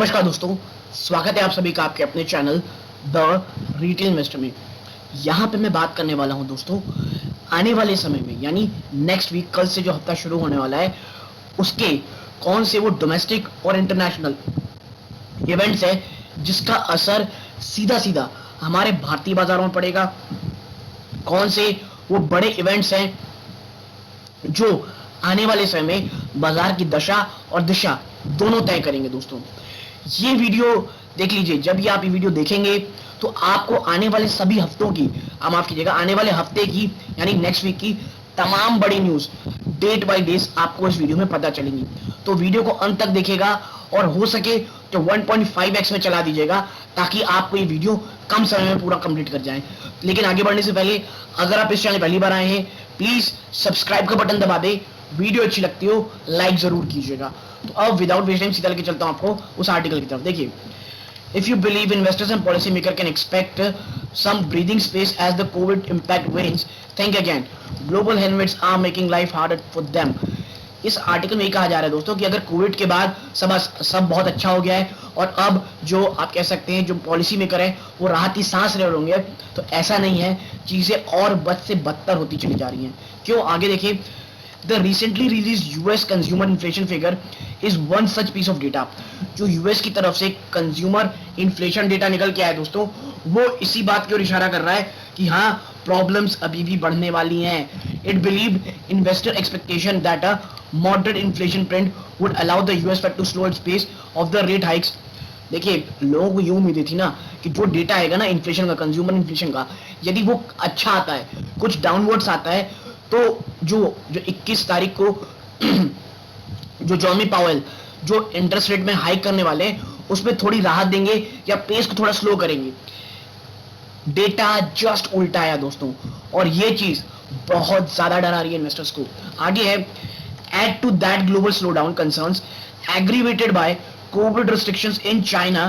नमस्कार दोस्तों, स्वागत है आप सभी का आपके अपने चैनल द रिटेल इन्वेस्टर में। यहाँ पे मैं बात करने वाला हूँ दोस्तों, आने वाले समय में यानी नेक्स्ट वीक, कल से जो हफ्ता शुरू होने वाला है, उसके कौन से वो डोमेस्टिक और इंटरनेशनल इवेंट्स है जिसका असर सीधा सीधा हमारे भारतीय बाजारों में पड़ेगा। कौन से वो बड़े इवेंट्स हैं जो आने वाले समय में बाजार की दशा और दिशा दोनों तय करेंगे। दोस्तों, ये वीडियो देख लीजिए। जब ये आप ये वीडियो देखेंगे तो आपको आने वाले सभी हफ्तों की, माफ कीजिएगा, आने वाले हफ्ते की यानी नेक्स्ट वीक की तमाम बड़ी न्यूज डेट बाय डेज आपको इस वीडियो में पता चलेंगी। तो वीडियो को अंत तक देखिएगा और हो सके तो 1.5x में चला दीजिएगा ताकि आपको ये वीडियो कम समय में पूरा कंप्लीट कर जाए। लेकिन आगे बढ़ने से पहले अगर आप इस चैनल पहली बार आए हैं, प्लीज सब्सक्राइब का बटन दबा दे। वीडियो अच्छी लगती हो लाइक जरूर कीजिएगा। तो अब विदाउट वेस्ट टाइम सीधा लेके चलता हूं आपको उस आर्टिकल की तरफ। देखिए, if you believe investors and policymakers can expect some breathing space as the COVID impact wanes, think again. Global headwinds are making life harder for them. इस आर्टिकल में कहा जा रहा है दोस्तों कि अगर कोविड के बाद सब बहुत अच्छा हो गया है और अब जो आप कह सकते हैं जो पॉलिसी मेकर है वो राहत की सांस ले होंगे, तो ऐसा नहीं है, चीजें और बद से बदतर होती चली जा रही हैं। क्यों? आगे देखिए, The recently released US consumer inflation figure is one such piece of data. जो US की तरफ से कंज्यूमर इन्फ्लेशन डेटा निकल के आया दोस्तों, वो इसी बात की ओर इशारा कर रहा है कि हाँ, प्रॉब्लम्स अभी भी बढ़ने वाली हैं। It believed investor expectation that a moderate inflation trend would allow the US Fed to slow its pace of the rate hikes. देखिए, लोगों को यूं उम्मीद थी ना कि जो डेटा आएगा ना इन्फ्लेशन का, कंज्यूमर इन्फ्लेशन का, यदि वो अच्छा आता है, कुछ डाउनवर्ड्स आता है, तो जो 21 तारीख को जो जॉर्मी पावेल जो इंटरेस्ट रेट में हाइक करने वाले हैं उसमें थोड़ी राहत देंगे या पेस को थोड़ा स्लो करेंगे। डेटा जस्ट उल्टा आया दोस्तों, और ये चीज बहुत ज्यादा डरा रही है इन्वेस्टर्स को। आगे है, add to that global slowdown concerns aggravated by covid restrictions in China,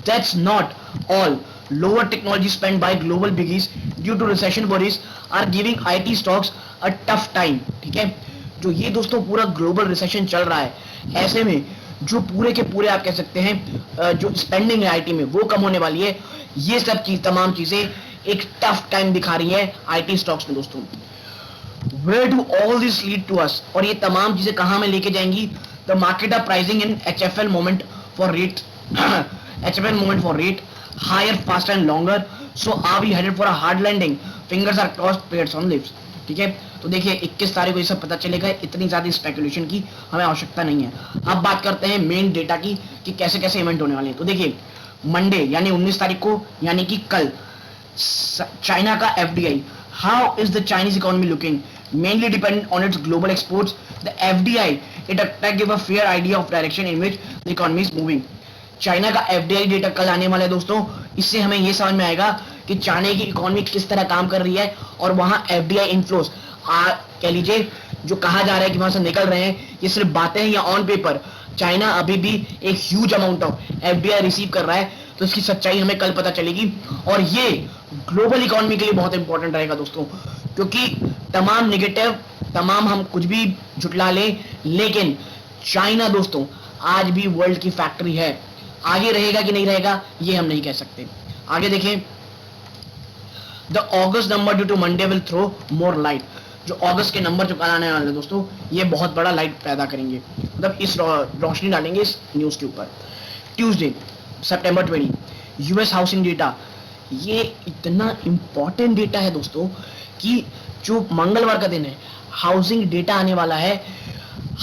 that's not all. Lower technology spent by global biggies due to recession worries are giving IT stocks a tough time. ठीक है, जो ये दोस्तों पूरा global recession चल रहा है, ऐसे में जो पूरे के पूरे आप कह सकते हैं जो स्पेंडिंग है आईटी में वो कम होने वाली है। ये सब चीज, तमाम चीजें एक टफ टाइम दिखा रही है आईटी स्टॉक्स में दोस्तों। Where do all this lead to us? और ये तमाम चीजें कहां में लेके जाएंगी? The market are pricing in HFL moment for rate HFL moment for rate higher, faster and longer. So are we headed for a hard landing? Fingers are crossed, prayers on lips. ठीक है, तो देखिए 21 तारीख को ये सब पता चलेगा। इतनी ज्यादा स्पेकुलेशन की हमें आवश्यकता नहीं है। अब बात करते हैं मेन डेटा की कि कैसे कैसे इवेंट होने वाले हैं। तो देखिए, मंडे यानी 19 तारीख को, यानी कि कल, चाइना का FDI, how is the Chinese economy looking, mainly dependent on its global exports. The FDI it give a fair idea of direction in which the economy is moving. China का FDI data कल आने वाला है दोस्तों। इससे हमें यह समझ में आएगा कि चाइना की इकोनॉमी किस तरह काम कर रही है और वहां एफडीआई इनफ्लोस कह लीजिए जो कहा जा रहा है कि वहां से निकल रहे हैं, ये सिर्फ बातें हैं या ऑन पेपर चाइना अभी भी एक huge amount of FDI receive कर रहा है। तो इसकी सच्चाई हमें कल पता चलेगी और ये ग्लोबल इकोनॉमी के लिए बहुत इंपॉर्टेंट रहेगा दोस्तों, क्योंकि तमाम नेगेटिव, तमाम हम कुछ भी झुटला लें, लेकिन चाइना दोस्तों आज भी वर्ल्ड की फैक्ट्री है। आगे रहेगा कि नहीं रहेगा ये हम नहीं कह सकते। आगे देखें, the August number due to Monday will throw more light. जो अगस्त के नंबर जो कल आने वाले दोस्तों, ये बहुत बड़ा लाइट पैदा करेंगे, मतलब इस रोशनी डालेंगे इस न्यूज के ऊपर। ट्यूसडे सितंबर 20, यूएस हाउसिंग डेटा। ये इतना इंपॉर्टेंट डेटा है दोस्तों कि जो मंगलवार का दिन है, हाउसिंग डेटा आने वाला है।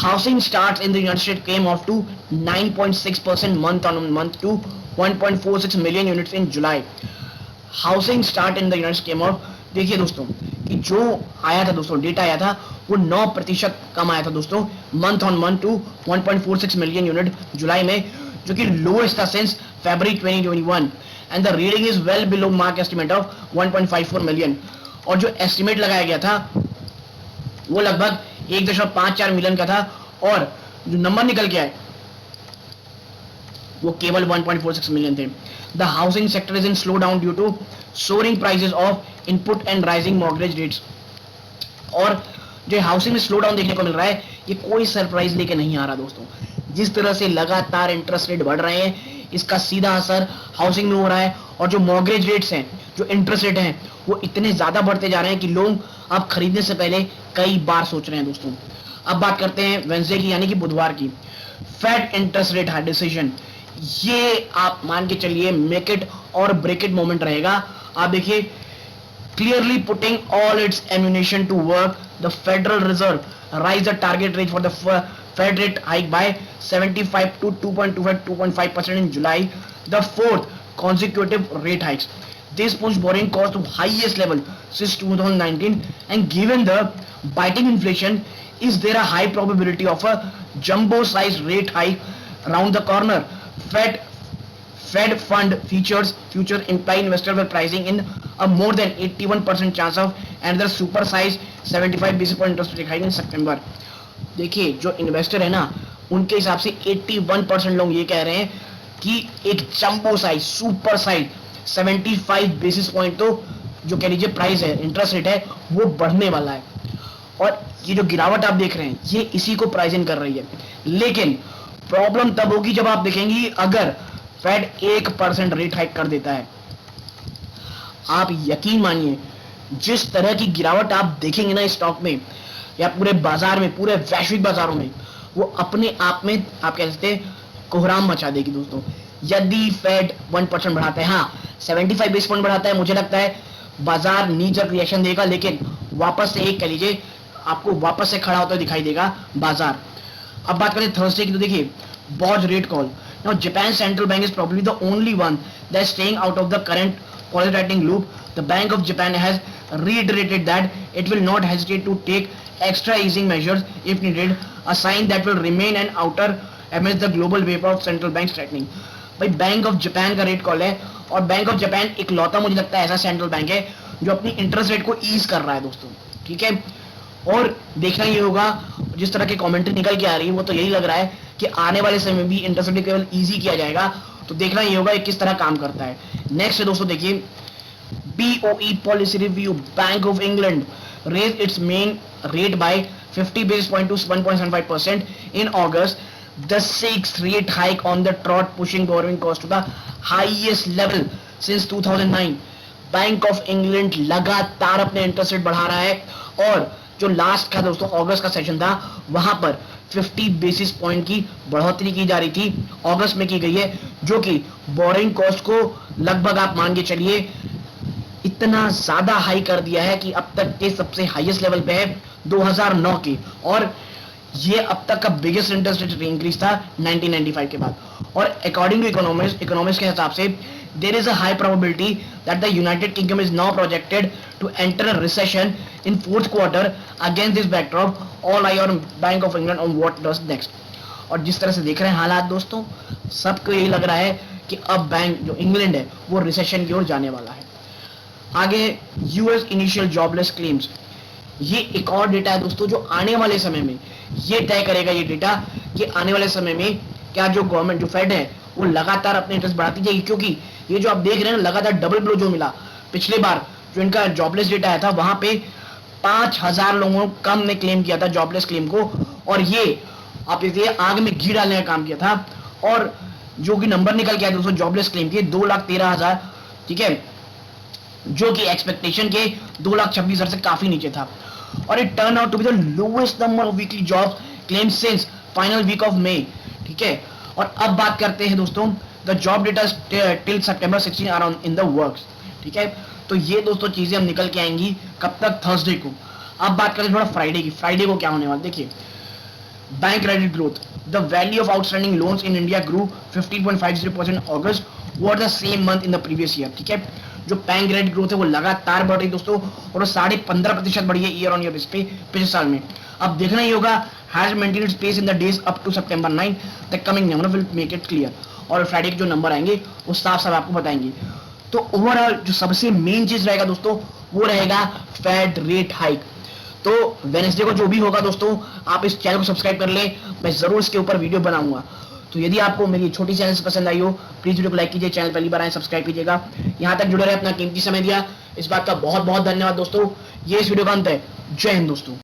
Housing starts in the United States came off to 9.6% month on month to 1.46 million units in July. Housing start in the United States came off, देखिए दोस्तों कि जो आया था दोस्तों, डेटा आया था वो 9% कम आया था दोस्तों, month on month to 1.46 million unit जुलाई में, जो कि लोएस्ट था सिंस फरवरी 2021 and the reading is well below mark estimate of 1.54 million. और जो एस्टिमेट लगाया गया था वो लगभग 1.54 मिलियन का था और जो नंबर निकल के आए वो केवल 1.46 मिलियन थे। The housing sector is in slowdown due to soaring prices of input and rising mortgage rates. और जो हाउसिंग में स्लो डाउन देखने को मिल रहा है, ये कोई सरप्राइज लेके नहीं आ रहा दोस्तों। जिस तरह से लगातार इंटरेस्ट रेट बढ़ रहे हैं, इसका सीधा असर हाउसिंग में हो रहा है, और जो मॉर्गेज रेट्स हैं, जो इंटरेस्ट रेट हैं, वो इतने ज्यादा बढ़ते जा रहे हैं कि लोग अब खरीदने से पहले कई बार सोच रहे हैं दोस्तों। अब बात करते हैं वेडनेसडे की, यानी कि बुधवार की। Fed interest rate high decision, ये आप मान के चलिए मेक इट और ब्रेक इट मोमेंट रहेगा। आप देखिए, clearly putting all its ammunition to work, the Federal Reserve raised the target rate for the Fed rate hike by 75 to 2.25% in July, the fourth consecutive rate hikes. This pushed borrowing cost to highest level since 2019, and given the biting inflation, is there a high probability of a jumbo-sized rate hike around the corner? Fed fund future imply investor were pricing in a more than 81% chance of another super size 75 basis point interest rate hike in September. देखिए, जो investor है ना, उनके हिसाब से 81% लोग ये कह रहे हैं कि एक jumbo size, super size 75 basis point तो जो कह लीजिए प्राइस है, इंटरेस्ट रेट है, वो बढ़ने वाला है। और ये जो गिरावट आप देख रहे हैं, ये इसी को प्राइस इन कर रही है। लेकिन प्रॉब्लम तब होगी जब आप देखेंगी अगर फेड 1% रेट हाइक कर देता है। आप यकीन मानिए, जिस तरह की गिरावट आप देखेंगे ना स्टॉक में या पूरे बाजार में, पूरे वैश्विक बाजारों में, वो अपने आप में आप कह सकते हैं कोहराम मचा देगी दोस्तों। यदि फेड 1% बढ़ाता है, हाँ 75 बेस पॉइंट बढ़ाता है, मुझे लगता है बाजार नीजर रिएक्शन देगा, लेकिन वापस से एक कह लीजिए आपको वापस से खड़ा होता दिखाई देगा बाजार। अब बात करें थर्सडे की, तो देखिए boughs rate call. Now Japan's central bank is probably the only one that's staying out of the current policy tightening loop. The Bank of Japan has reiterated that it will not hesitate to take extra easing measures if needed, a sign that will remain an outer amidst the global wave of central banks tightening. भाई bank of Japan का rate call है, और bank of Japan इकलौता मुझे लगता है ऐसा central bank है जो अपनी इंटरेस्ट रेट को ईज कर रहा है दोस्तों, ठीक है। और देखना ये होगा, जिस तरह की कमेंट्री निकल के आ रही है वो तो यही लग रहा है कि आने वाले समय में भी इंटरेस्ट रेट केवल इजी किया जाएगा, तो देखना ये होगा किस तरह काम करता है। नेक्स्ट है दोस्तों, देखिए BOE policy review. Bank of England raise its main rate by 50 basis point to 1.75% in August, the sixth rate hike on the trot, pushing borrowing cost to the highest level since 2009. Bank of England लगातार अपने interest rate बढ़ा रहा है, और जो last का दोस्तों अगस्त का सेशन था, वहां पर 50 बेसिस पॉइंट की बढ़ोतरी की जा रही थी, अगस्त में की गई है, जो कि बोरिंग कॉस्ट को लगभग आप मान के चलिए इतना ज्यादा हाई कर दिया है कि अब तक के सबसे हाईएस्ट लेवल पे है 2009 की, और ये अब तक का बिगेस्ट इंटरेस्ट रेट इंक्रीज था 1995 के बाद। और अकॉर्डिंग टू इकोनॉमिस्ट के हिसाब से there is a high probability that the United Kingdom is now projected to enter a recession in fourth quarter. Against this backdrop, all eye on Bank of England on what does next. और जिस तरह से देख रहे हैं हालात दोस्तों, सबको यही लग रहा है कि अब बैंक जो इंग्लैंड है वो रिसेशन की ओर जाने वाला है। आगे यूएस इनिशियल जॉबलेस क्लेम्स, ये एक और डेटा है दोस्तों जो आने वाले समय में ये तय करेगा, ये डेटा कि आने वाले समय में क्या जो गवर्नमेंट, जो फेड है, वो लगातार अपने इंटरेस्ट बढ़ाती जाएगी, क्योंकि ये जो आप देख रहे हैं ना लगातार डबल ब्लो जो मिला पिछले बार जो इनका जॉबलेस डेटा आया था, वहां पे 5000 लोगों कम ने क्लेम किया था जॉबलेस क्लेम को, और ये आप इसलिए आग में घी डालने का काम किया था, और जो कि नंबर निकल के आया दोस्तों जॉबलेस क्लेम के 2,13,000, ठीक है, जो कि एक्सपेक्टेशन के 2,26,000 से काफी नीचे था, और it turn out to be the lowest number of weekly jobs claim since final week of May, ठीक है। और अब बात करते हैं दोस्तों the job data till September 16 are on in the works, ठीक है। तो ये दोस्तों चीजें हम निकल के आएंगी कब तक, थर्सडे को। अब बात करें थोड़ा फ्राइडे की, फ्राइडे को क्या होने वाला, देखिए bank credit growth, the value of outstanding loans in India grew 15.50% August over the same month in the previous year, ठीक है। जो बैंक क्रेडिट ग्रोथ है वो लगातार बढ़ रही दोस्तों, और वो 15.5% बढ़ी है ईयर ऑन ईयर बेस पे पिछले साल में। अब देखना ही होगा has maintained its pace in the days up to September 9, the coming number will make it clear, और फ्राइडे के जो नंबर आएंगे वो साफ साफ आपको बताएंगे। तो ओवरऑल जो सबसे मेन चीज रहेगा दोस्तों वो रहेगा फेड रेट हाइक। तो वेडनेसडे को जो भी होगा दोस्तों, आप इस चैनल को सब्सक्राइब कर ले, मैं जरूर इसके ऊपर वीडियो बनाऊंगा। तो यदि आपको मेरी छोटी चैनल से पसंद आई हो, प्लीज वीडियो को लाइक कीजिए, चैनल पहली बार आए सब्सक्राइब कीजिएगा। यहाँ तक जुड़े रहे, अपना कीमती समय दिया, इस बात का बहुत बहुत धन्यवाद दोस्तों। ये इस वीडियो का अंत है। जय हिंद दोस्तों।